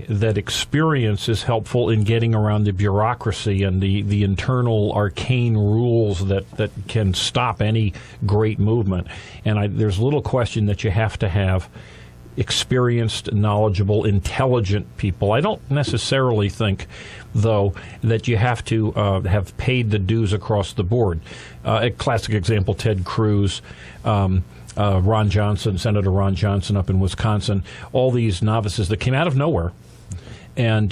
that experience is helpful in getting around the bureaucracy and the internal arcane rules that can stop any great movement. And there's little question that you have to have experienced, knowledgeable, intelligent people. I don't necessarily think, though, that you have to have paid the dues across the board. A classic example, Ted Cruz, Ron Johnson, Senator Ron Johnson up in Wisconsin, all these novices that came out of nowhere. And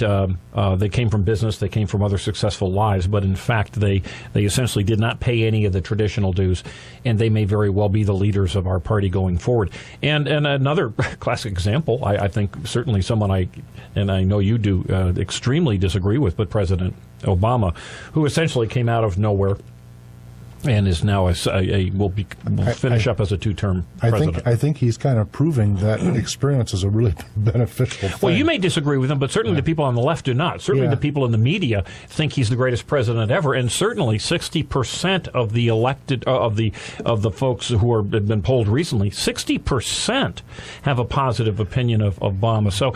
they came from business, they came from other successful lives, but in fact they essentially did not pay any of the traditional dues, and they may very well be the leaders of our party going forward. And another classic example, I think certainly someone I know you do extremely disagree with, but President Obama, who essentially came out of nowhere and is now will finish up as a two-term president. I think he's kind of proving that experience is a really beneficial thing. Well, you may disagree with him, but certainly the people on the left do not. Certainly the people in the media think he's the greatest president ever, and certainly 60% of the elected of the folks who have been polled recently, 60% have a positive opinion of Obama. So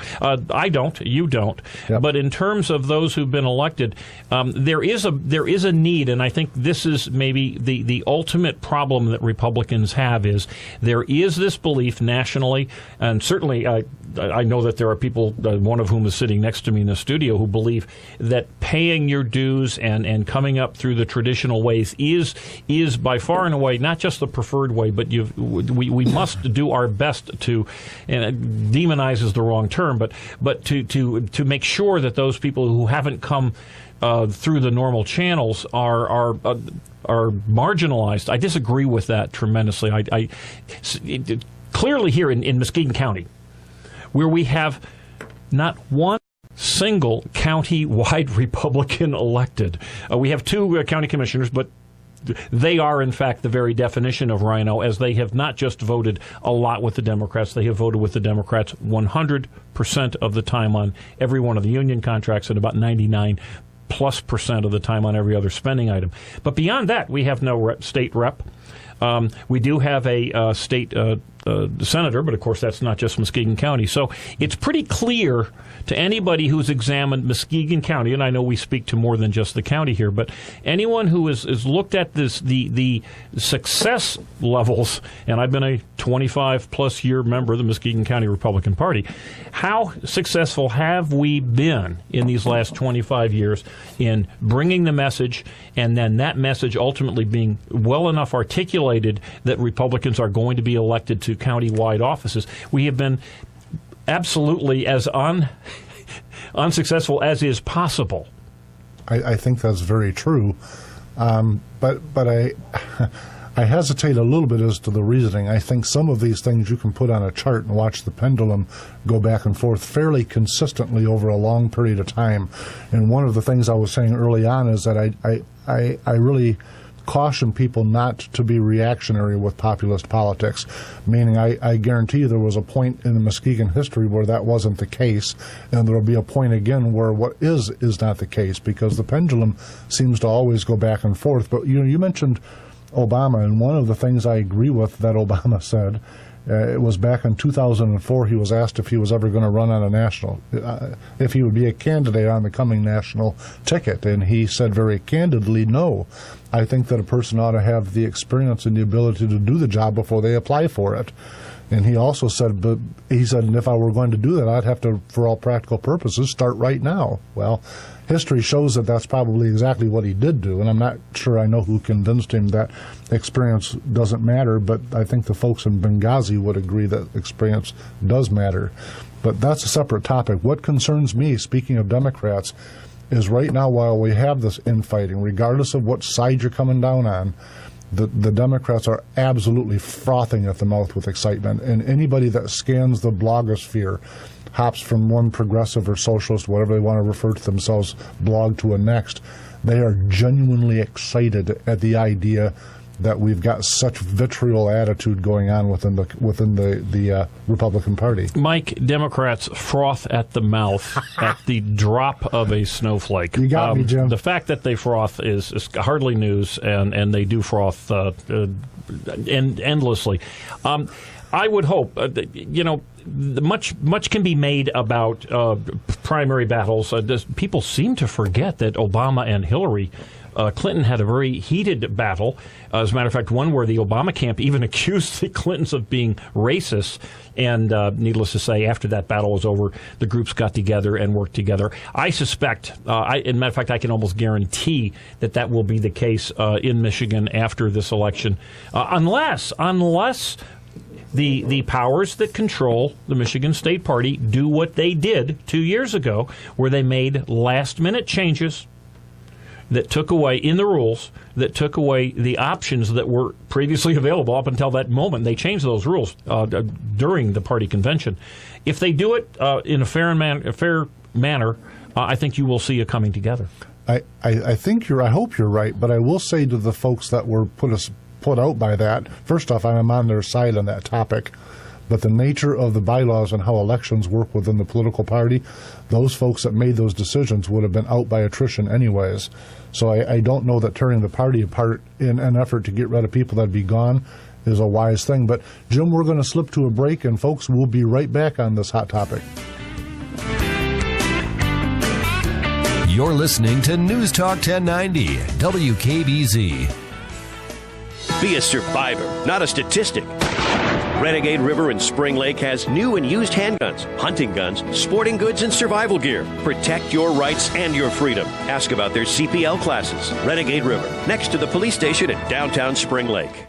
I don't, you don't. Yep. But in terms of those who've been elected, there is a need, and I think this is maybe the ultimate problem that Republicans have is there is this belief nationally, and certainly I know that there are people, one of whom is sitting next to me in the studio, who believe that paying your dues and coming up through the traditional ways is by far and away not just the preferred way, but we must do our best to, and it demonizes the wrong term, but to make sure that those people who haven't come through the normal channels are marginalized. I disagree with that tremendously. Clearly here in Muskegon County, where we have not one single county-wide Republican elected. We have two county commissioners, but they are, in fact, the very definition of rhino, as they have not just voted a lot with the Democrats, they have voted with the Democrats 100% of the time on every one of the union contracts and about 99+% of the time on every other spending item. But beyond that, we have no state rep. We do have a state senator, but of course that's not just Muskegon County. So it's pretty clear to anybody who's examined Muskegon County, and I know we speak to more than just the county here, but anyone who has looked at the success levels, and I've been a 25-plus year member of the Muskegon County Republican Party, how successful have we been in these last 25 years in bringing the message, and then that message ultimately being well enough articulated that Republicans are going to be elected to county-wide offices? We have been absolutely as unsuccessful as is possible. I think that's very true, but I hesitate a little bit as to the reasoning. I think some of these things you can put on a chart and watch the pendulum go back and forth fairly consistently over a long period of time. And one of the things I was saying early on is that I really caution people not to be reactionary with populist politics, meaning I guarantee you there was a point in the Muskegon history where that wasn't the case, and there will be a point again where what is not the case, because the pendulum seems to always go back and forth. But you mentioned Obama, and one of the things I agree with that Obama said, it was back in 2004, he was asked if he was ever going to run on a national, if he would be a candidate on the coming national ticket, and he said very candidly, no. I think that a person ought to have the experience and the ability to do the job before they apply for it. And he also said, and if I were going to do that, I'd have to, for all practical purposes, start right now. Well, history shows that that's probably exactly what he did do, and I'm not sure I know who convinced him that experience doesn't matter, but I think the folks in Benghazi would agree that experience does matter. But that's a separate topic. What concerns me, speaking of Democrats, is right now, while we have this infighting, regardless of what side you're coming down on, the Democrats are absolutely frothing at the mouth with excitement. And anybody that scans the blogosphere, hops from one progressive or socialist, whatever they want to refer to themselves, blog to a next, they are genuinely excited at the idea that we've got such vitriol attitude going on within the Republican Party. Mike, Democrats froth at the mouth at the drop of a snowflake. You got me, Jim. The fact that they froth is hardly news, and they do froth endlessly. I would hope, much can be made about primary battles. People seem to forget that Obama and Hillary Clinton had a very heated battle. As a matter of fact, one where the Obama camp even accused the Clintons of being racist. And needless to say, after that battle was over, the groups got together and worked together. I suspect, as a matter of fact, I can almost guarantee that will be the case in Michigan after this election, unless the powers that control the Michigan State Party do what they did 2 years ago, where they made last-minute changes that took away, in the rules, that took away the options that were previously available up until that moment. They changed those rules during the party convention. If they do it in a fair manner, I think you will see a coming together. I hope you're right, but I will say to the folks that were put out by that, first off, I'm on their side on that topic. But the nature of the bylaws and how elections work within the political party, those folks that made those decisions would have been out by attrition anyways. So I don't know that tearing the party apart in an effort to get rid of people that'd be gone is a wise thing. But, Jim, we're going to slip to a break, and, folks, we'll be right back on this hot topic. You're listening to News Talk 1090, WKBZ. Be a survivor, not a statistic. Renegade River in Spring Lake has new and used handguns, hunting guns, sporting goods, and survival gear. Protect your rights and your freedom. Ask about their CPL classes. Renegade River, next to the police station at downtown Spring Lake.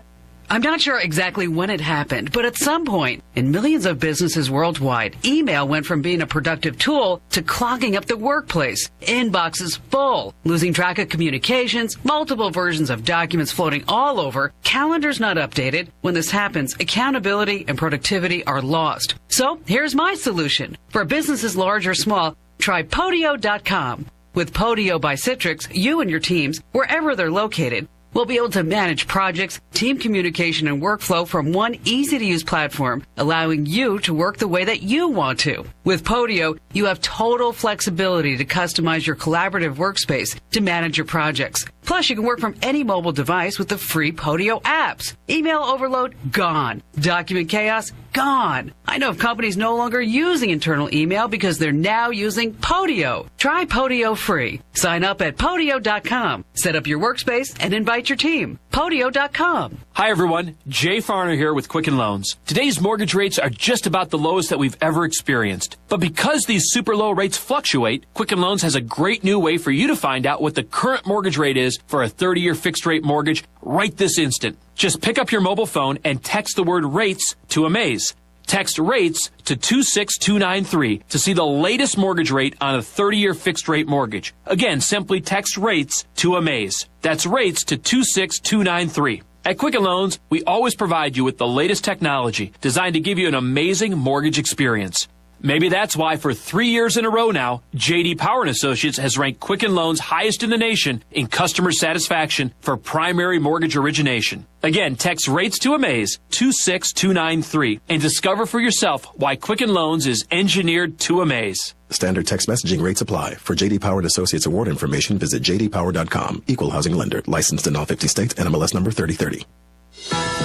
I'm not sure exactly when it happened, but at some point, in millions of businesses worldwide, email went from being a productive tool to clogging up the workplace. Inboxes full, losing track of communications, multiple versions of documents floating all over, calendars not updated. When this happens, accountability and productivity are lost. So here's my solution. For businesses large or small, try Podio.com. With Podio by Citrix, you and your teams, wherever they're located, will be able to manage projects, team communication, and workflow from one easy-to-use platform, allowing you to work the way that you want to. With Podio, you have total flexibility to customize your collaborative workspace to manage your projects. Plus, you can work from any mobile device with the free Podio apps. Email overload, gone. Document chaos, gone. I know of companies no longer using internal email because they're now using Podio. Try Podio free. Sign up at Podio.com. Set up your workspace and invite your team. Podio.com. Hi, everyone. Jay Farner here with Quicken Loans. Today's mortgage rates are just about the lowest that we've ever experienced. But because these super low rates fluctuate, Quicken Loans has a great new way for you to find out what the current mortgage rate is for a 30-year fixed-rate mortgage right this instant. Just pick up your mobile phone and text the word RATES to AMAZE. Text RATES to 26293 to see the latest mortgage rate on a 30-year fixed-rate mortgage. Again, simply text RATES to AMAZE. That's RATES to 26293. At Quicken Loans, we always provide you with the latest technology designed to give you an amazing mortgage experience. Maybe that's why for 3 years in a row now, J.D. Power & Associates has ranked Quicken Loans highest in the nation in customer satisfaction for primary mortgage origination. Again, text RATES to AMAZE 26293 and discover for yourself why Quicken Loans is engineered to amaze. Standard text messaging rates apply. For J.D. Power & Associates award information, visit jdpower.com. Equal housing lender. Licensed in all 50 states. NMLS number 3030.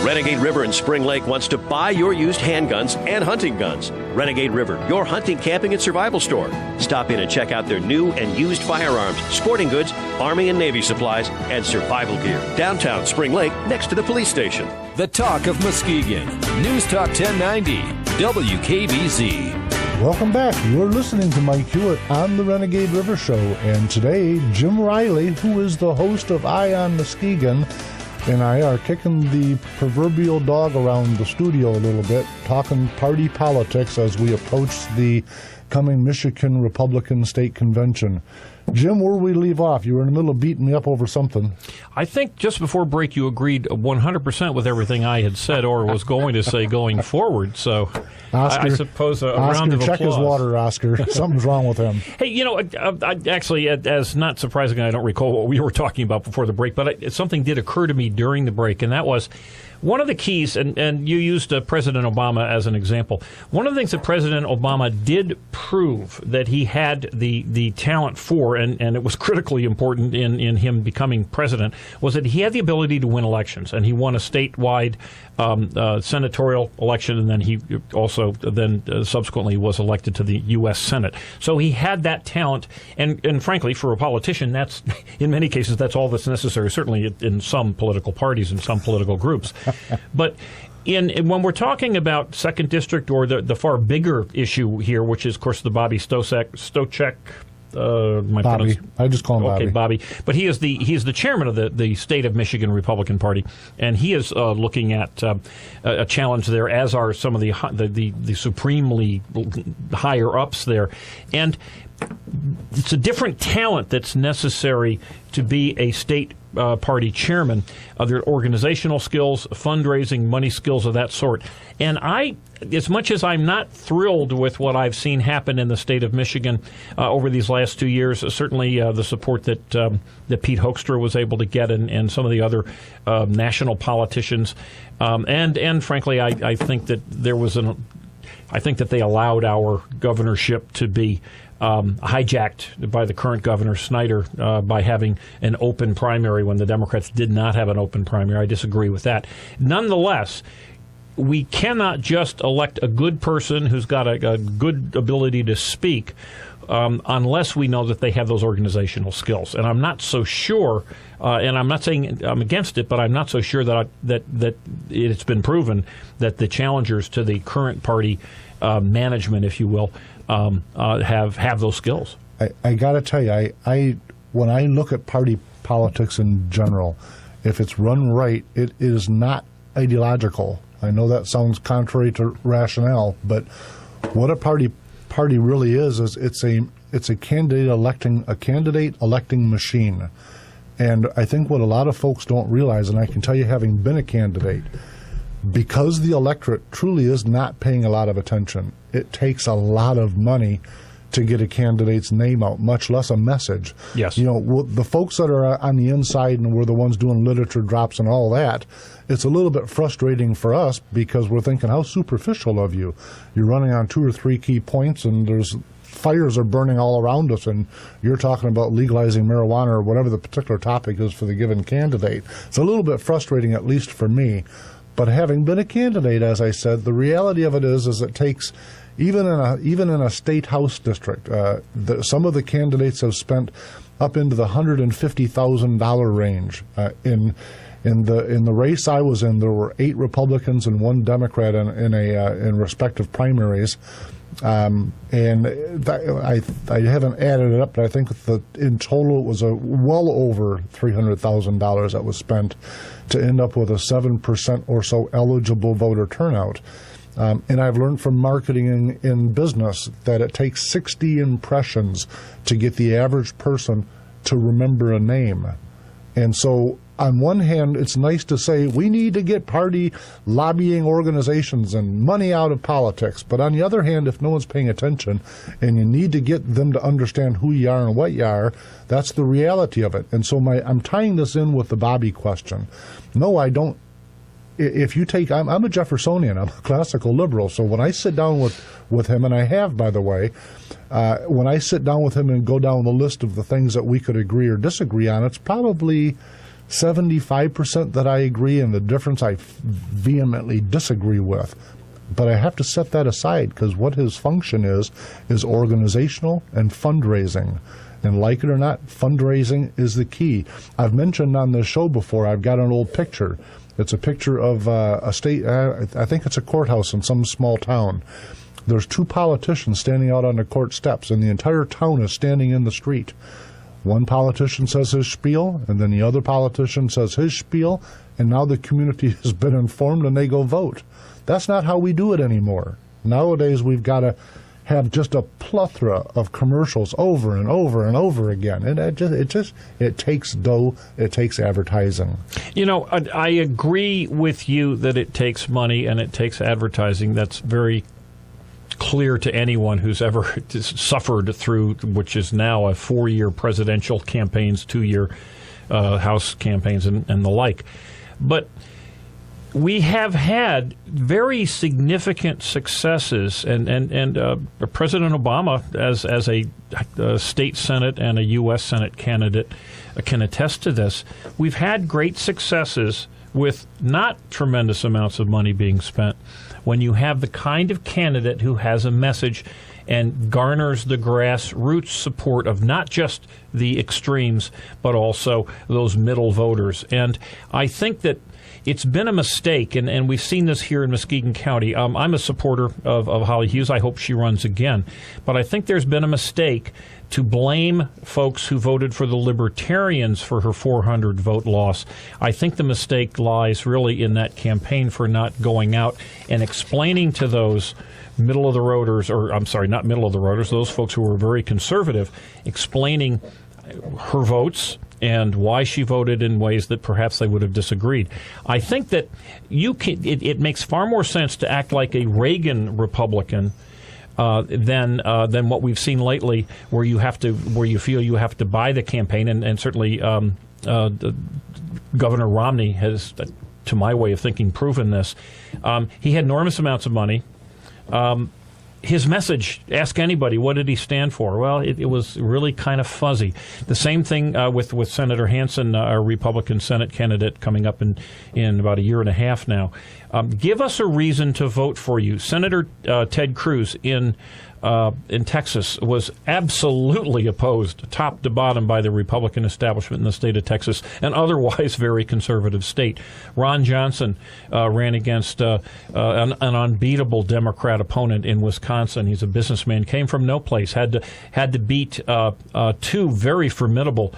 Renegade River in Spring Lake wants to buy your used handguns and hunting guns. Renegade River, your hunting, camping, and survival store. Stop in and check out their new and used firearms, sporting goods, Army and Navy supplies, and survival gear. Downtown Spring Lake, next to the police station. The Talk of Muskegon. News Talk 1090, WKBZ. Welcome back. You're listening to Mike Hewitt on the Renegade River Show. And today, Jim Riley, who is the host of Eye on Muskegon, and I are kicking the proverbial dog around the studio a little bit, talking party politics as we approach the coming Michigan Republican State Convention. Jim, where we leave off? You were in the middle of beating me up over something. I think just before break you agreed 100% with everything I had said or was going to say going forward. So Oscar, I suppose a Oscar, round of applause. check his water, Oscar. Something's wrong with him. Hey, I actually, as not surprisingly, I don't recall what we were talking about before the break, but something did occur to me during the break, and that was one of the keys, and you used President Obama as an example, one of the things that President Obama did prove that he had the talent for, and it was critically important in him becoming president, was that he had the ability to win elections. And he won a statewide senatorial election, and then he also subsequently was elected to the U.S. Senate. So he had that talent, and frankly, for a politician, that's in many cases that's all that's necessary. Certainly in some political parties and some political groups, but when we're talking about 2nd District or the far bigger issue here, which is of course the Bobby Stochek. Bobby. I just call him Bobby. Okay, Bobby. But he is the chairman of the state of Michigan Republican Party, and he is looking at a challenge there, as are some of the supremely higher ups there, and it's a different talent that's necessary to be a state party chairman. Their organizational skills, fundraising, money skills of that sort. And as much as I'm not thrilled with what I've seen happen in the state of Michigan over these last 2 years, certainly the support that Pete Hoekstra was able to get and some of the other national politicians, and frankly, I think that I think that they allowed our governorship to be hijacked by the current governor, Snyder, by having an open primary when the Democrats did not have an open primary. I disagree with that. Nonetheless, we cannot just elect a good person who's got a good ability to speak unless we know that they have those organizational skills. And I'm not so sure, and I'm not saying I'm against it, but I'm not so sure that it's been proven that the challengers to the current party management, if you will, have those skills. I got to tell you, I when I look at party politics in general, if it's run right, it is not ideological. I know that sounds contrary to rationale, but what a party really is it's a candidate electing machine. And I think what a lot of folks don't realize, and I can tell you having been a candidate, because the electorate truly is not paying a lot of attention, it takes a lot of money to get a candidate's name out, much less a message. Yes. You know, the folks that are on the inside and we're the ones doing literature drops and all that, it's a little bit frustrating for us because we're thinking, how superficial of you. You're running on 2 or 3 key points and there's fires are burning all around us and you're talking about legalizing marijuana or whatever the particular topic is for the given candidate. It's a little bit frustrating, at least for me. But having been a candidate, as I said, the reality of it is it takes, even in a state house district, some of the candidates have spent up into the $150,000 range. In the race I was in, there were 8 Republicans and 1 Democrat in respective primaries. And I haven't added it up, but I think in total it was well over $300,000 that was spent to end up with a 7% or so eligible voter turnout. And I've learned from marketing in business that it takes 60 impressions to get the average person to remember a name. And so on one hand, it's nice to say we need to get party lobbying organizations and money out of politics. But on the other hand, if no one's paying attention and you need to get them to understand who you are and what you are, that's the reality of it. And so I'm tying this in with the Bobby question. No, I don't. If you take, I'm a Jeffersonian, I'm a classical liberal. So when I sit down with him, and I have, by the way, when I sit down with him and go down the list of the things that we could agree or disagree on, it's probably 75% that I agree, and the difference I vehemently disagree with. But I have to set that aside because what his function is organizational and fundraising. And like it or not, fundraising is the key. I've mentioned on this show before, I've got an old picture. It's a picture of a state, I think it's a courthouse in some small town. There's 2 politicians standing out on the court steps, and the entire town is standing in the street. One politician says his spiel, and then the other politician says his spiel, and now the community has been informed and they go vote. That's not how we do it anymore. Nowadays, we've got to have just a plethora of commercials over and over and over again. And it takes dough, it takes advertising. You know, I agree with you that it takes money and it takes advertising. That's very clear to anyone who's ever suffered through, which is now a 4-year presidential campaigns, 2-year House campaigns, and the like. But we have had very significant successes, and President Obama, as a state Senate and a U.S. Senate candidate, can attest to this. We've had great successes with not tremendous amounts of money being spent when you have the kind of candidate who has a message and garners the grassroots support of not just the extremes, but also those middle voters. And I think that it's been a mistake, and we've seen this here in Muskegon County. I'm a supporter of Holly Hughes. I hope she runs again. But I think there's been a mistake to blame folks who voted for the Libertarians for her 400-vote loss. I think the mistake lies really in that campaign for not going out and explaining to those middle-of-the-roaders, or I'm sorry, not middle-of-the-roaders, those folks who were very conservative, explaining her votes and why she voted in ways that perhaps they would have disagreed. I think that it makes far more sense to act like a Reagan Republican than what we've seen lately, where you feel you have to buy the campaign, and certainly Governor Romney has, to my way of thinking, proven this. He had enormous amounts of money. His message, ask anybody, what did he stand for? Well, it was really kind of fuzzy. The same thing with Senator Hansen, our Republican Senate candidate, coming up in about a year and a half now. Give us a reason to vote for you. Senator Ted Cruz in Texas was absolutely opposed, top to bottom, by the Republican establishment in the state of Texas, an otherwise very conservative state. Ron Johnson ran against an unbeatable Democrat opponent in Wisconsin. He's a businessman, came from no place, had to beat two very formidable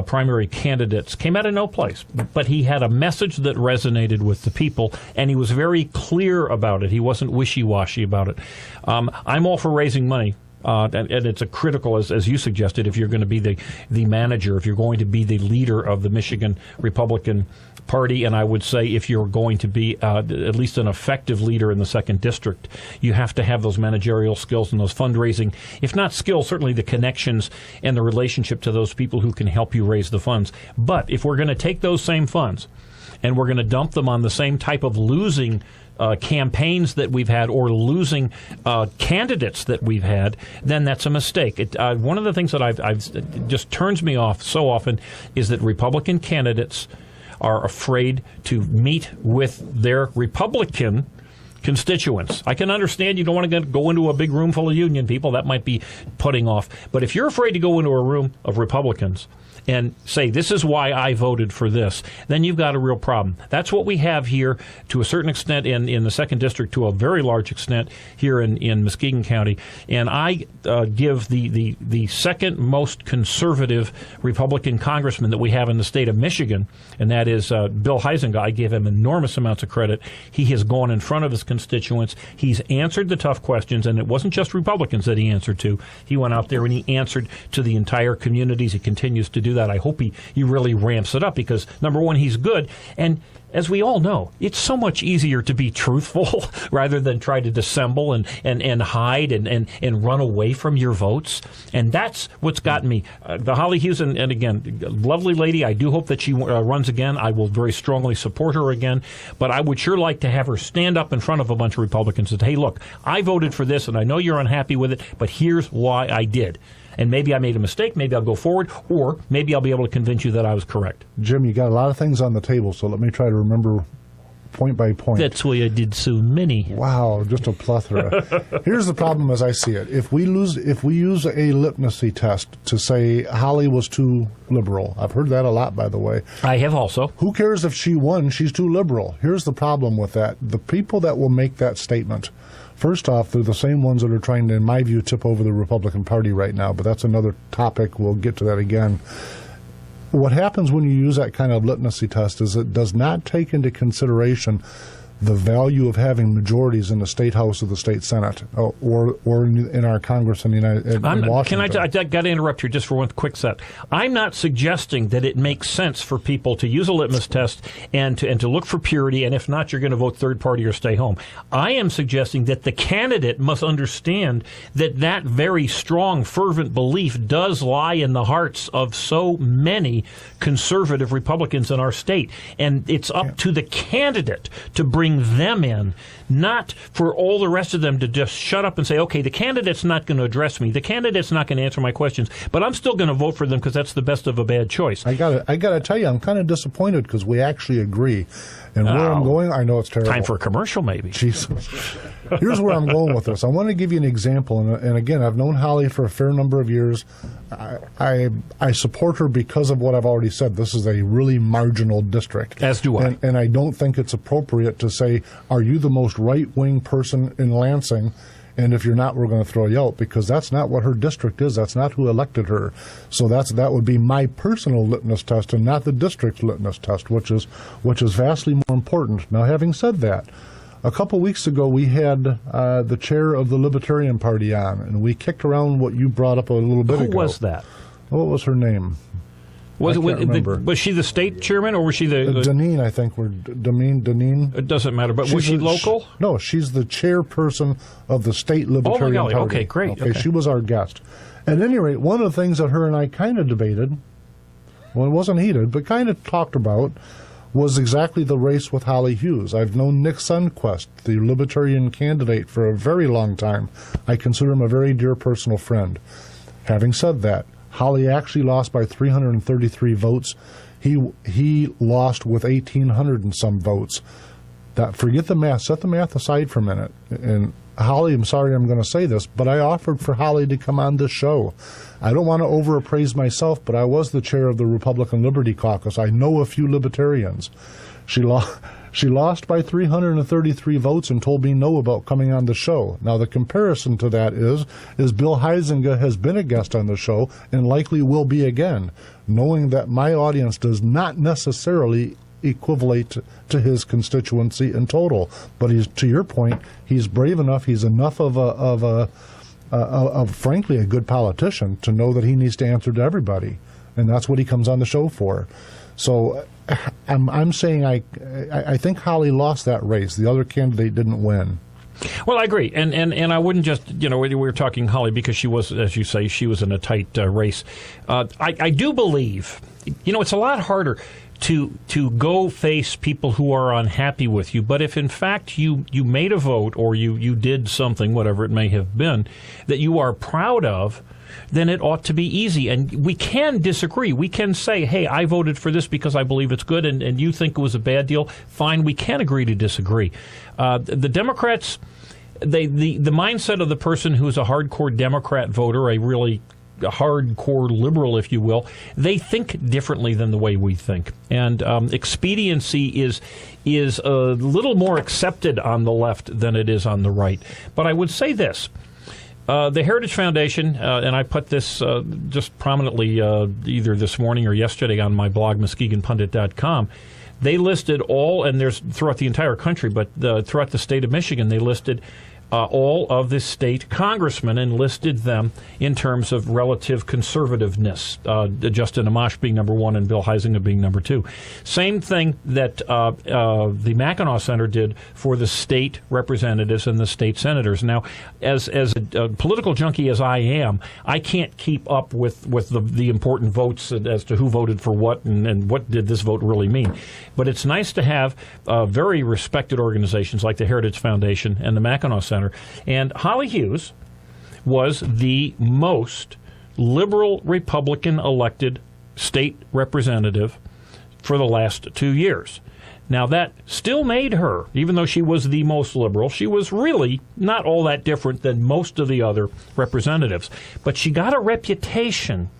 primary candidates, came out of no place. But he had a message that resonated with the people, and he was very clear about it. He wasn't wishy-washy about it. I'm all for raising money. And it's a critical, as you suggested, if you're going to be the manager, if you're going to be the leader of the Michigan Republican Party, and I would say if you're going to be at least an effective leader in the 2nd District, you have to have those managerial skills and those fundraising, if not skills, certainly the connections and the relationship to those people who can help you raise the funds. But if we're going to take those same funds and we're going to dump them on the same type of losing campaigns that we've had, or losing candidates that we've had, then that's a mistake. One of the things that I've just turns me off so often is that Republican candidates are afraid to meet with their Republican constituents. I can understand you don't want to go into a big room full of union people. That might be putting off. But if you're afraid to go into a room of Republicans and say, this is why I voted for this, then you've got a real problem. That's what we have here to a certain extent in the 2nd District, to a very large extent here in Muskegon County. And I give the second most conservative Republican congressman that we have in the state of Michigan, and that is Bill Huizenga. I give him enormous amounts of credit. He has gone in front of his constituents. He's answered the tough questions, and it wasn't just Republicans that he answered to. He went out there and he answered to the entire communities. He continues to do that. I hope he really ramps it up because, number one, he's good. And as we all know, it's so much easier to be truthful rather than try to dissemble and hide and run away from your votes. And that's what's gotten me. The Holly Hughes, and again, lovely lady. I do hope that she runs again. I will very strongly support her again. But I would sure like to have her stand up in front of a bunch of Republicans and say, hey, look, I voted for this, and I know you're unhappy with it, but here's why I did. And maybe I made a mistake, maybe I'll go forward, or maybe I'll be able to convince you that I was correct. Jim, you got a lot of things on the table, so let me try to remember point by point. That's why I did so many. Wow, just a plethora. Here's the problem as I see it. If we use a litmus test to say Holly was too liberal, I've heard that a lot, by the way. I have also. Who cares if she won? She's too liberal. Here's the problem with that. The people that will make that statement, first off, they're the same ones that are trying to, in my view, tip over the Republican Party right now, but that's another topic. We'll get to that again. What happens when you use that kind of litmus test is it does not take into consideration the value of having majorities in the state house or the state senate, or in our Congress in the in Washington. I got to interrupt you just for one quick set. I'm not suggesting that it makes sense for people to use a litmus test and to look for purity, and if not, you're going to vote third party or stay home. I am suggesting that the candidate must understand that very strong, fervent belief does lie in the hearts of so many conservative Republicans in our state, and it's up to the candidate to bring them in, not for all the rest of them to just shut up and say, okay, the candidate's not going to address me, the candidate's not going to answer my questions, but I'm still going to vote for them because that's the best of a bad choice. I gotta tell you, I'm kind of disappointed because we actually agree. And where I'm going, I know it's terrible. Time for a commercial, maybe. Jesus. Here's where I'm going with this. I want to give you an example, and again, I've known Holly for a fair number of years. I support her because of what I've already said. This is a really marginal district. As do I. And I don't think it's appropriate to say, are you the most right-wing person in Lansing? And if you're not, we're going to throw you out, because that's not what her district is. That's not who elected her. So that would be my personal litmus test and not the district's litmus test, which is vastly more important. Now, having said that, a couple weeks ago we had the chair of the Libertarian Party on, and we kicked around what you brought up a little bit ago. Who was that? What was her name? Was she the state chairman, or was she the Deneen? I think Deneen. It doesn't matter. But was she local? No, she's the chairperson of the state Libertarian Party. Okay, great. Okay, she was our guest. At any rate, one of the things that her and I kind of debated, well, it wasn't heated, but kind of talked about, was exactly the race with Holly Hughes. I've known Nick Sundquist, the Libertarian candidate, for a very long time. I consider him a very dear personal friend. Having said that, Holly actually lost by 333 votes. He lost with 1,800 and some votes. Forget the math. Set the math aside for a minute. And Holly, I'm sorry I'm going to say this, but I offered for Holly to come on this show. I don't want to overappraise myself, but I was the chair of the Republican Liberty Caucus. I know a few libertarians. She lost by 333 votes and told me no about coming on the show. Now, the comparison to that is Bill Huizenga has been a guest on the show and likely will be again, knowing that my audience does not necessarily equivalent to his constituency in total. But he's, to your point, he's brave enough, he's enough of frankly a good politician to know that he needs to answer to everybody, and that's what he comes on the show for. So I'm saying I think Holly lost that race. The other candidate didn't win. Well, I agree, and I wouldn't just, we were talking Holly because she was, as you say, she was in a tight race. I do believe, it's a lot harder to go face people who are unhappy with you, but if in fact you made a vote or you did something, whatever it may have been, that you are proud of, then it ought to be easy. And we can disagree. We can say, hey, I voted for this because I believe it's good, and you think it was a bad deal. Fine, we can agree to disagree. The Democrats, the mindset of the person who's a hardcore Democrat voter, a really hardcore liberal, if you will, they think differently than the way we think. And expediency is a little more accepted on the left than it is on the right. But I would say this. The Heritage Foundation, and I put this just prominently either this morning or yesterday on my blog, MuskegonPundit.com, they listed all, and there's throughout the entire country, but throughout the state of Michigan, they listed all of the state congressmen and listed them in terms of relative conservativeness, Justin Amash being number one and Bill Huizenga being number two. Same thing that the Mackinac Center did for the state representatives and the state senators. Now, as a political junkie as I am, I can't keep up with the important votes as to who voted for what and what did this vote really mean. But it's nice to have very respected organizations like the Heritage Foundation and the Mackinac Center. And Holly Hughes was the most liberal Republican elected state representative for the last 2 years. Now, that still made her, even though she was the most liberal, she was really not all that different than most of the other representatives. But she got a reputation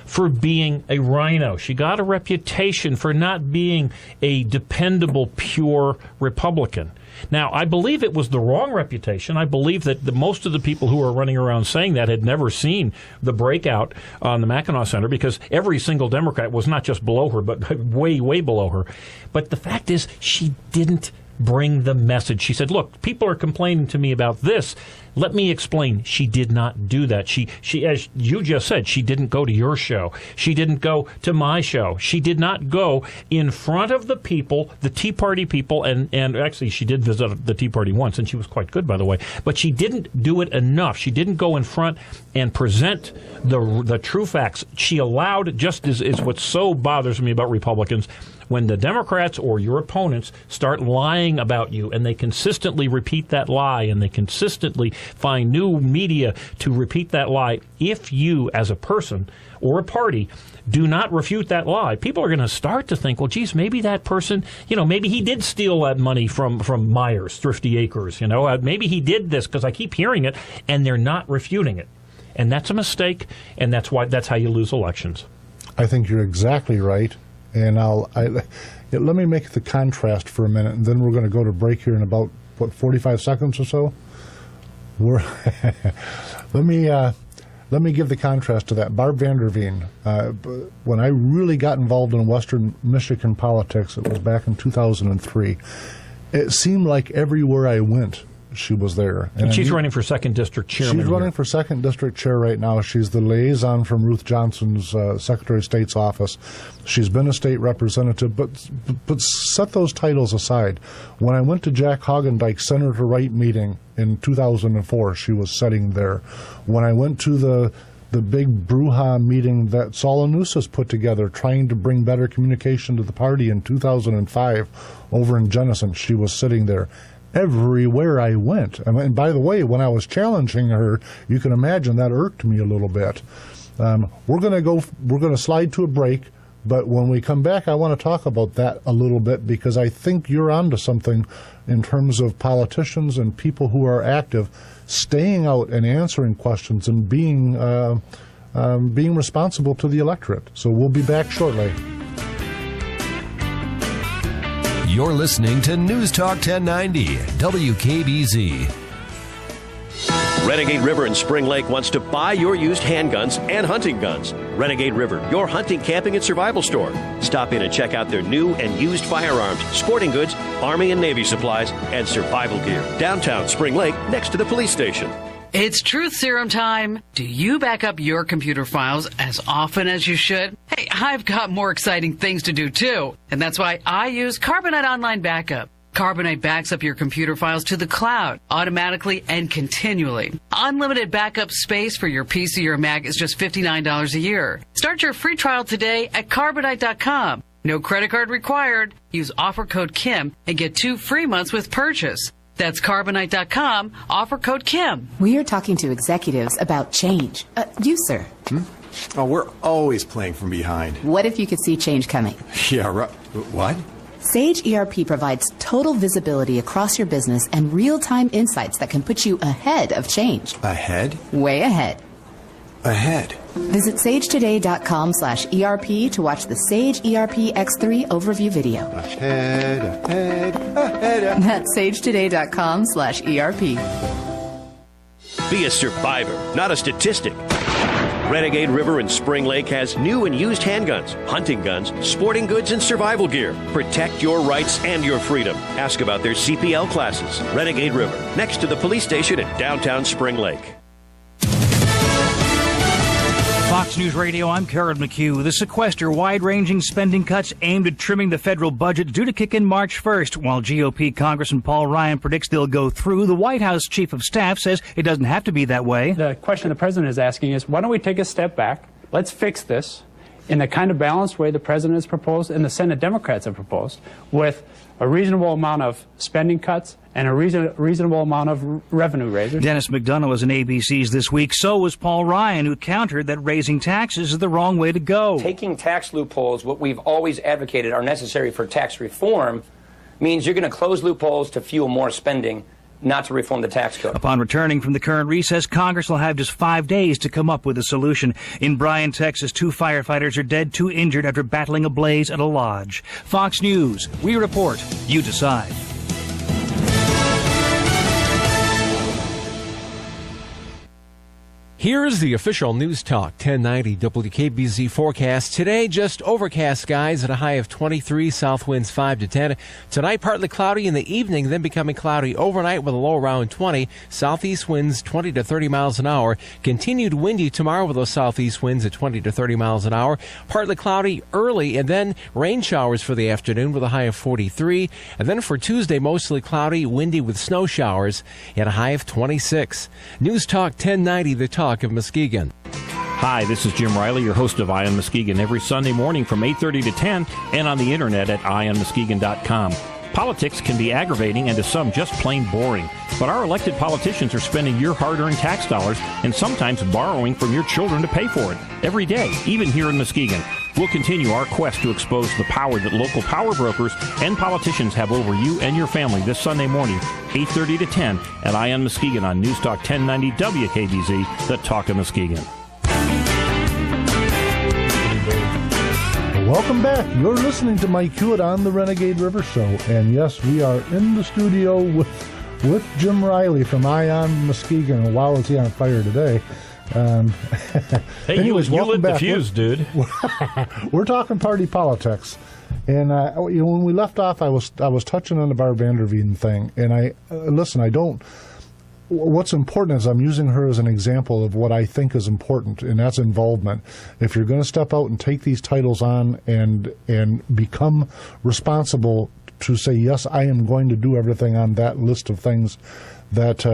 for being a rhino. She got a reputation for not being a dependable, pure Republican. Now, I believe it was the wrong reputation. I believe that most of the people who are running around saying that had never seen the breakout on the Mackinac Center, because every single Democrat was not just below her, but way, way below her. But the fact is, she didn't bring the message. She said, look, people are complaining to me about this. Let me explain. She did not do that. She, as you just said, she didn't go to your show. She didn't go to my show. She did not go in front of the people, the Tea Party people, and actually she did visit the Tea Party once, and she was quite good, by the way, but she didn't do it enough. She didn't go in front and present the true facts. She allowed, just as is what so bothers me about Republicans, when the Democrats or your opponents start lying about you and they consistently repeat that lie and they consistently find new media to repeat that lie, if you as a person or a party do not refute that lie, people are going to start to think, well, geez, maybe that person, maybe he did steal that money from Myers, Thrifty Acres, maybe he did this because I keep hearing it, and they're not refuting it. And that's a mistake, and that's how you lose elections. I think you're exactly right. And let me make the contrast for a minute, and then we're going to go to break here in about 45 seconds or so. Let me give the contrast to that. Barb Vanderveen. When I really got involved in Western Michigan politics, it was back in 2003. It seemed like everywhere I went, she was there. And she's running for 2nd District Chairman. She's running for 2nd District Chair right now. She's the liaison from Ruth Johnson's Secretary of State's office. She's been a state representative, but set those titles aside. When I went to Jack Hagendike's Senator Wright meeting in 2004, she was sitting there. When I went to the big brouhaha meeting that Saul Anusas put together trying to bring better communication to the party in 2005 over in Jenison, she was sitting there. Everywhere I went. And by the way, when I was challenging her, you can imagine that irked me a little bit. We're going to slide to a break, but when we come back, I want to talk about that a little bit, because I think you're onto something in terms of politicians and people who are active staying out and answering questions and being responsible to the electorate. So we'll be back shortly. You're listening to News Talk 1090, WKBZ. Renegade River in Spring Lake wants to buy your used handguns and hunting guns. Renegade River, your hunting, camping, and survival store. Stop in and check out their new and used firearms, sporting goods, Army and Navy supplies, and survival gear. Downtown Spring Lake, next to the police station. It's truth serum time. Do you back up your computer files as often as you should? Hey, I've got more exciting things to do too. And that's why I use Carbonite Online Backup. Carbonite backs up your computer files to the cloud automatically and continually. Unlimited backup space for your PC or Mac is just $59 a year. Start your free trial today at Carbonite.com. No credit card required. Use offer code KIM and get 2 free months with purchase. That's Carbonite.com, offer code KIM. We are talking to executives about change. You, sir. Oh, we're always playing from behind. What if you could see change coming? Yeah, right. What? Sage ERP provides total visibility across your business and real-time insights that can put you ahead of change. Ahead? Way ahead. Ahead. Visit sagetoday.com/ERP to watch the Sage ERP X3 overview video. Ahead. That's sagetoday.com/ERP. Be a survivor, not a statistic. Renegade River in Spring Lake has new and used handguns, hunting guns, sporting goods, and survival gear. Protect your rights and your freedom. Ask about their CPL classes. Renegade River, next to the police station in downtown Spring Lake. Fox News Radio, I'm Karen McHugh. The sequester wide-ranging spending cuts aimed at trimming the federal budget due to kick in March 1st. While GOP Congressman Paul Ryan predicts they'll go through, the White House Chief of Staff says it doesn't have to be that way. The question the president is asking is, why don't we take a step back? Let's fix this in the kind of balanced way the president has proposed and the Senate Democrats have proposed, with a reasonable amount of spending cuts and a reasonable amount of revenue raises. Dennis McDonough was in ABC's This Week. So was Paul Ryan, who countered that raising taxes is the wrong way to go. Taking tax loopholes, what we've always advocated are necessary for tax reform, means you're going to close loopholes to fuel more spending, not to reform the tax code. Upon returning from the current recess, Congress will have just 5 days to come up with a solution. In Bryan, Texas, 2 firefighters are dead, 2 injured after battling a blaze at a lodge. Fox News, we report, you decide. Here's the official News Talk 1090 WKBZ forecast. Today, just overcast skies at a high of 23, south winds 5 to 10. Tonight, partly cloudy in the evening, then becoming cloudy overnight with a low around 20. Southeast winds 20 to 30 miles an hour. Continued windy tomorrow with those southeast winds at 20 to 30 miles an hour. Partly cloudy early and then rain showers for the afternoon with a high of 43. And then for Tuesday, mostly cloudy, windy with snow showers at a high of 26. News Talk 1090, the talk of Muskegon. Hi, this is Jim Riley, your host of Eye on Muskegon, every Sunday morning from 8:30 to 10 and on the internet at eyeonmuskegon.com. Politics can be aggravating and to some just plain boring, but our elected politicians are spending your hard-earned tax dollars and sometimes borrowing from your children to pay for it every day, even here in Muskegon. We'll continue our quest to expose the power that local power brokers and politicians have over you and your family this Sunday morning, 8:30 to 10 at Eye on Muskegon on News Talk 1090 WKBZ, the Talk of Muskegon. Welcome back. You're listening to Mike Hewitt on the Renegade River Show. And yes, we are in the studio with Jim Riley from Ion Muskegon. Wow, is he on fire today. Hey, anyways, you lit back. the fuse, dude. We're talking party politics. And when we left off, I was touching on the Barb Vanderveen thing. And what's important is I'm using her as an example of what I think is important, and that's involvement. If you're going to step out and take these titles on and become responsible to say, yes, I am going to do everything on that list of things, that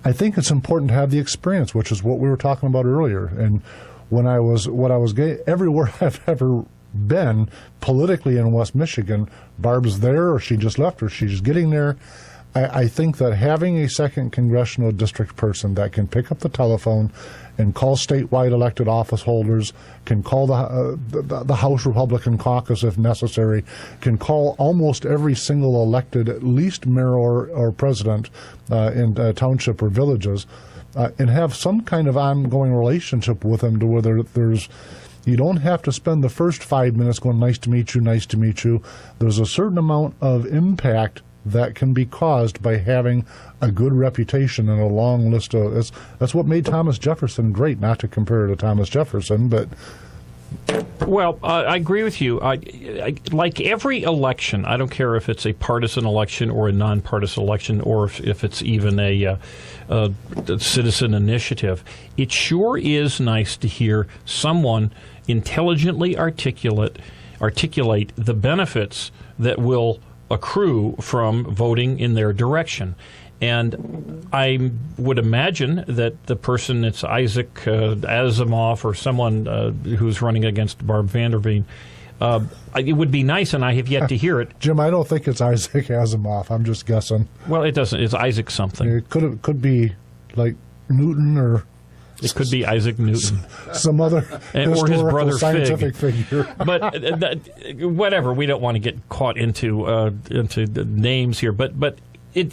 I think it's important to have the experience, which is what we were talking about earlier. And everywhere I've ever been politically in West Michigan, Barb's there, or she just left, or she's getting there. I think that having a second congressional district person that can pick up the telephone and call statewide elected office holders, can call the House Republican caucus if necessary, can call almost every single elected, at least mayor or president in township or villages, and have some kind of ongoing relationship with them to where you don't have to spend the first 5 minutes going, nice to meet you, nice to meet you. There's a certain amount of impact that can be caused by having a good reputation and a long list of... That's what made Thomas Jefferson great, not to compare to Thomas Jefferson, but... Well, I agree with you. Like every election, I don't care if it's a partisan election or a nonpartisan election or if it's even a citizen initiative, it sure is nice to hear someone intelligently articulate the benefits that will accrue from voting in their direction. And I would imagine that the person, it's Isaac Asimov or someone who's running against Barb Vanderveen, it would be nice, and I have yet to hear it. Jim, I don't think it's Isaac Asimov. I'm just guessing. Well, it doesn't. It's Isaac something. It could be like Newton or... It could be Isaac Newton. Some other or his brother scientific Fig. figure. But whatever, we don't want to get caught into the names here. But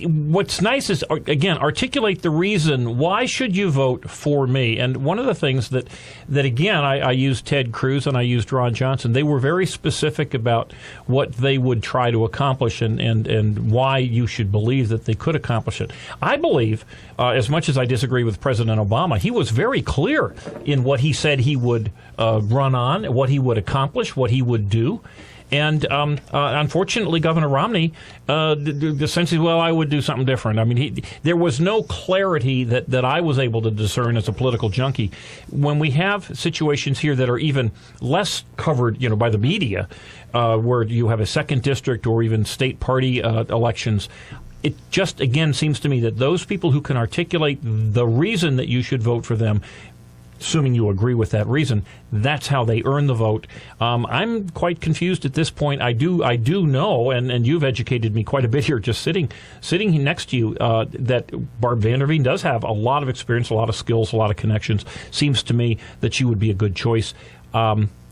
what's nice is, again, articulate the reason. Why should you vote for me? And one of the things that again, I used Ted Cruz and I used Ron Johnson. They were very specific about what they would try to accomplish and why you should believe that they could accomplish it. I believe, as much as I disagree with President Obama, he was very clear in what he said he would run on, what he would accomplish, what he would do. And unfortunately, Governor Romney essentially, well, I would do something different. I mean, there was no clarity that I was able to discern as a political junkie. When we have situations here that are even less covered, by the media, where you have a second district or even state party elections, it just, again, seems to me that those people who can articulate the reason that you should vote for them, assuming you agree with that reason, that's how they earn the vote. I'm quite confused at this point. I do know, and you've educated me quite a bit here just sitting next to you, that Barb Vanderveen does have a lot of experience, a lot of skills, a lot of connections. Seems to me that she would be a good choice.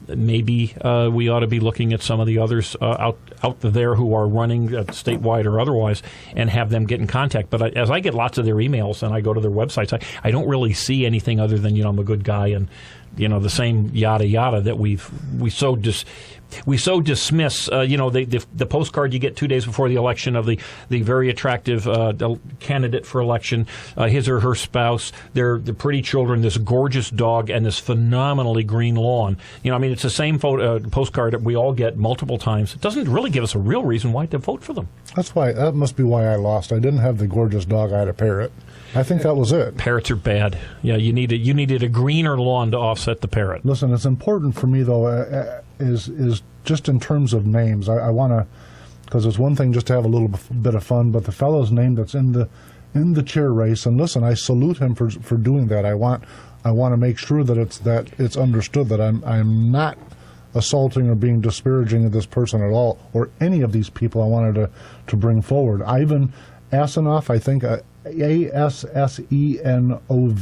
maybe we ought to be looking at some of the others out there who are running statewide or otherwise, and have them get in contact. But as I get lots of their emails and I go to their websites, I don't really see anything other than, I'm a good guy and the same yada yada that we so dismiss. The postcard you get 2 days before the election of the very attractive candidate for election, his or her spouse, the pretty children, this gorgeous dog, and this phenomenally green lawn. It's the same postcard that we all get multiple times. It doesn't really give us a real reason why to vote for them. That must be why I lost. I didn't have the gorgeous dog. I had a parrot. I think that was it. Parrots are bad. Yeah, you needed a greener lawn to offset the parrot. Listen, it's important for me though, is just in terms of names. I want to, because it's one thing just to have a little bit of fun, but the fellow's name that's in the chair race, and listen, I salute him for doing that. I want to make sure that it's understood that I'm not assaulting or being disparaging of this person at all, or any of these people I wanted to bring forward. Ivan Asenov, I think. Assenov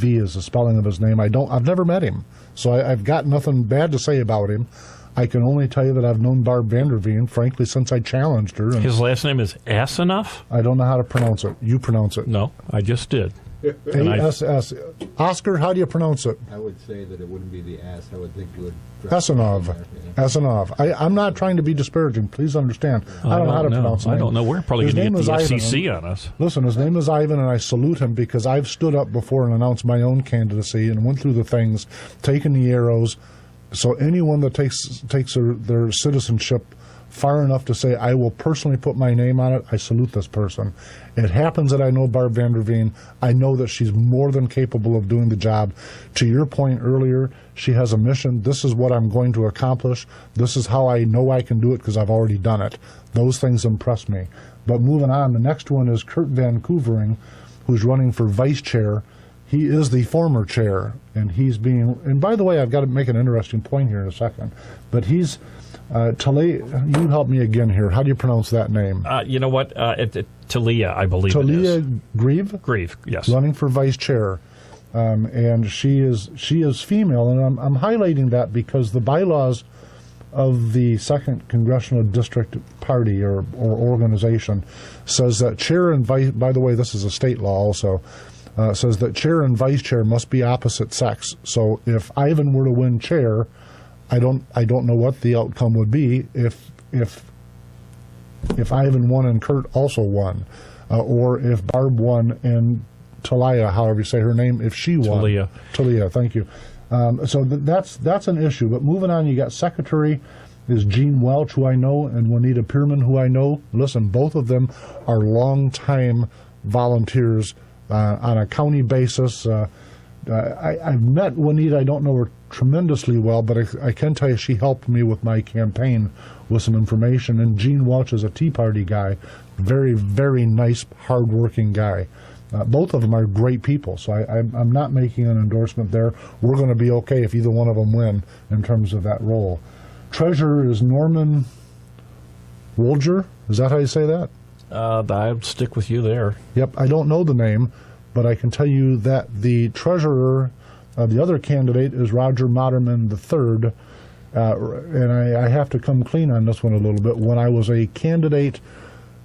is the spelling of his name. I've never met him, so I've got nothing bad to say about him. I can only tell you that I've known Barb Vanderveen, frankly, since I challenged her. His last name is Asenov? I don't know how to pronounce it. You pronounce it. No, I just did. A-S-S. Oscar, how do you pronounce it? I would say that it wouldn't be the S. I would think you would... Asenov. Asenov. I'm not trying to be disparaging. Please understand. I don't know how to pronounce it. I don't know. We're probably going to get the FCC on us. Listen, his name is Ivan, and I salute him because I've stood up before and announced my own candidacy and went through the things, taken the arrows. So anyone that takes their citizenship far enough to say, I will personally put my name on it, I salute this person. It happens that I know Barb Vanderveen. I know that she's more than capable of doing the job. To your point earlier, she has a mission. This is what I'm going to accomplish. This is how I know I can do it because I've already done it. Those things impress me. But moving on, the next one is Kurt Van Koevering, who's running for vice chair. He is the former chair, and and by the way, I've got to make an interesting point here in a second, but he's, Talia, you help me again here. How do you pronounce that name? You know what? Talia, I believe it is. Talia Grieve? Grieve, yes. Running for vice chair. And she is female, and I'm highlighting that because the bylaws of the 2nd Congressional District Party or organization says that chair and vice, by the way, this is a state law also, says that chair and vice chair must be opposite sex. So if Ivan were to win chair, I don't know what the outcome would be if Ivan won and Kurt also won, or if Barb won and Talia, however you say her name, if she won. Talia, thank you. So that's an issue. But moving on, you got secretary is Gene Welch, who I know, and Juanita Pierman, who I know. Listen, both of them are longtime volunteers on a county basis. I've met Juanita. I don't know her tremendously well, but I can tell you she helped me with my campaign with some information. And Gene Welch is a Tea Party guy, very, very nice, hardworking guy. Both of them are great people, so I'm not making an endorsement there. We're going to be okay if either one of them win in terms of that role. Treasurer is Norman Wolger. Is that how you say that? I'd stick with you there. Yep, I don't know the name, but I can tell you that the treasurer, the other candidate, is Roger Moderman III. And I have to come clean on this one a little bit. When I was a candidate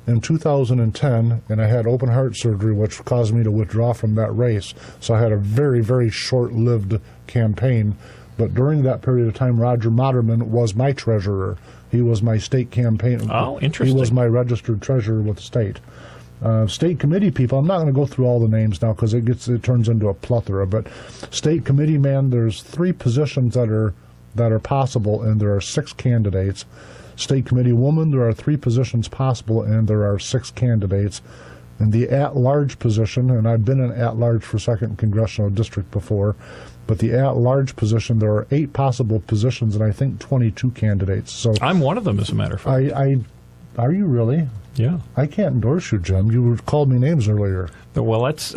in 2010, and I had open heart surgery, which caused me to withdraw from that race. So I had a very, very short-lived campaign. But during that period of time, Roger Moderman was my treasurer. He was my state campaign. Oh, interesting. He was my registered treasurer with the state. State committee people, I'm not going to go through all the names now because it turns into a plethora. But state committee man, there's 3 positions that are possible, and there are 6 candidates. State committee woman, there are 3 positions possible, and there are 6 candidates. And the at-large position, and I've been an at-large for 2nd Congressional District before, but the at-large position, there are 8 possible positions, and I think 22 candidates. So I'm one of them, as a matter of fact. Are you really? Yeah. I can't endorse you, Jim. You called me names earlier. Well, that's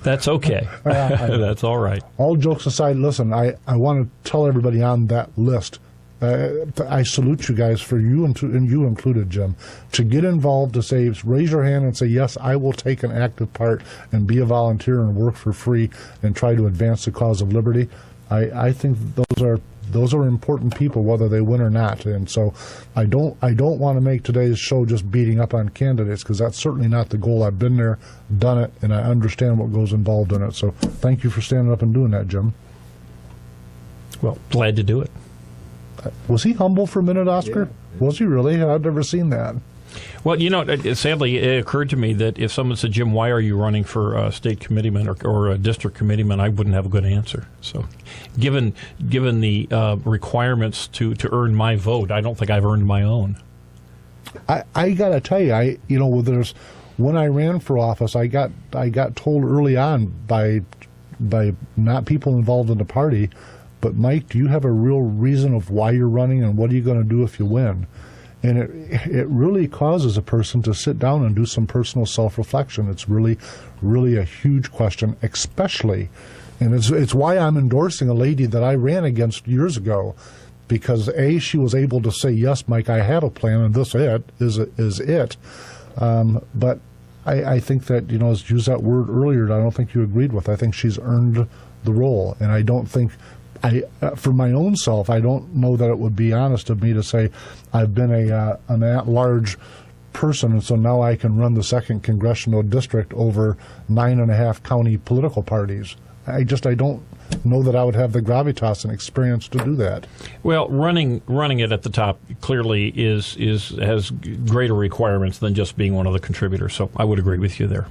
that's okay. That's all right. All jokes aside, listen, I want to tell everybody on that list, I salute you guys, for you and you included, Jim, to get involved, to say, raise your hand and say, yes, I will take an active part and be a volunteer and work for free and try to advance the cause of liberty. I think those are important people, whether they win or not. And so I don't want to make today's show just beating up on candidates, because that's certainly not the goal. I've been there, done it, and I understand what goes involved in it. So thank you for standing up and doing that, Jim. Well, glad to do it. Was he humble for a minute, Oscar? Yeah. Was he really? I've never seen that. Well, sadly, it occurred to me that if someone said, Jim, why are you running for state committeeman or a district committeeman, I wouldn't have a good answer. So given the requirements to earn my vote, I don't think I've earned my own. I got to tell you, when I ran for office, I got told early on by not people involved in the party, but Mike, do you have a real reason of why you're running, and what are you going to do if you win? And it really causes a person to sit down and do some personal self-reflection. It's really, really a huge question, especially, and it's why I'm endorsing a lady that I ran against years ago, because A, she was able to say, yes, Mike, I have a plan, and this is it. But I think that, as you used that word earlier, I don't think you agreed with. I think she's earned the role, and I don't think, for my own self, I don't know that it would be honest of me to say I've been an at-large person, and so now I can run the 2nd congressional district over 9.5 county political parties. I don't know that I would have the gravitas and experience to do that. Well, running it at the top clearly has greater requirements than just being one of the contributors. So I would agree with you there.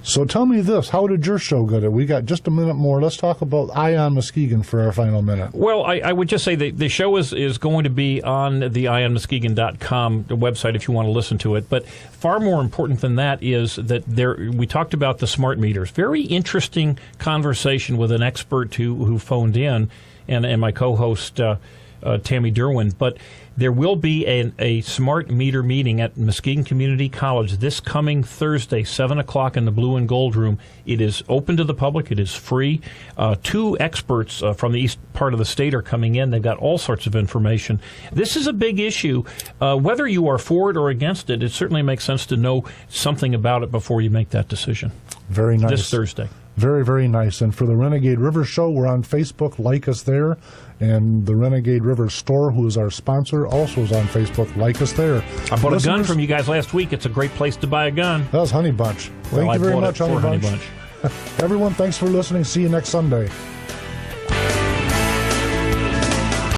So tell me this, how did your show go? We got just a minute more. Let's talk about Ion Muskegon for our final minute. Well, I would just say the show is going to be on the ionmuskegon.com website if you want to listen to it. But far more important than that is that we talked about the smart meters. Very interesting conversation with an expert who phoned in, and my co-host Tammy Derwin. But there will be a smart meter meeting at Muskegon Community College this coming Thursday, 7 o'clock in the Blue and Gold Room. It is open to the public. It is free. 2 experts from the east part of the state are coming in. They've got all sorts of information. This is a big issue. Whether you are for it or against it, it certainly makes sense to know something about it before you make that decision. Very nice. This Thursday. Very, very nice. And for the Renegade River Show, we're on Facebook. Like us there. And the Renegade River Store, who is our sponsor, also is on Facebook. Like us there. I bought a gun from you guys last week. It's a great place to buy a gun. That was Honey Bunch. Thank you very much, Honey Bunch. Everyone, thanks for listening. See you next Sunday.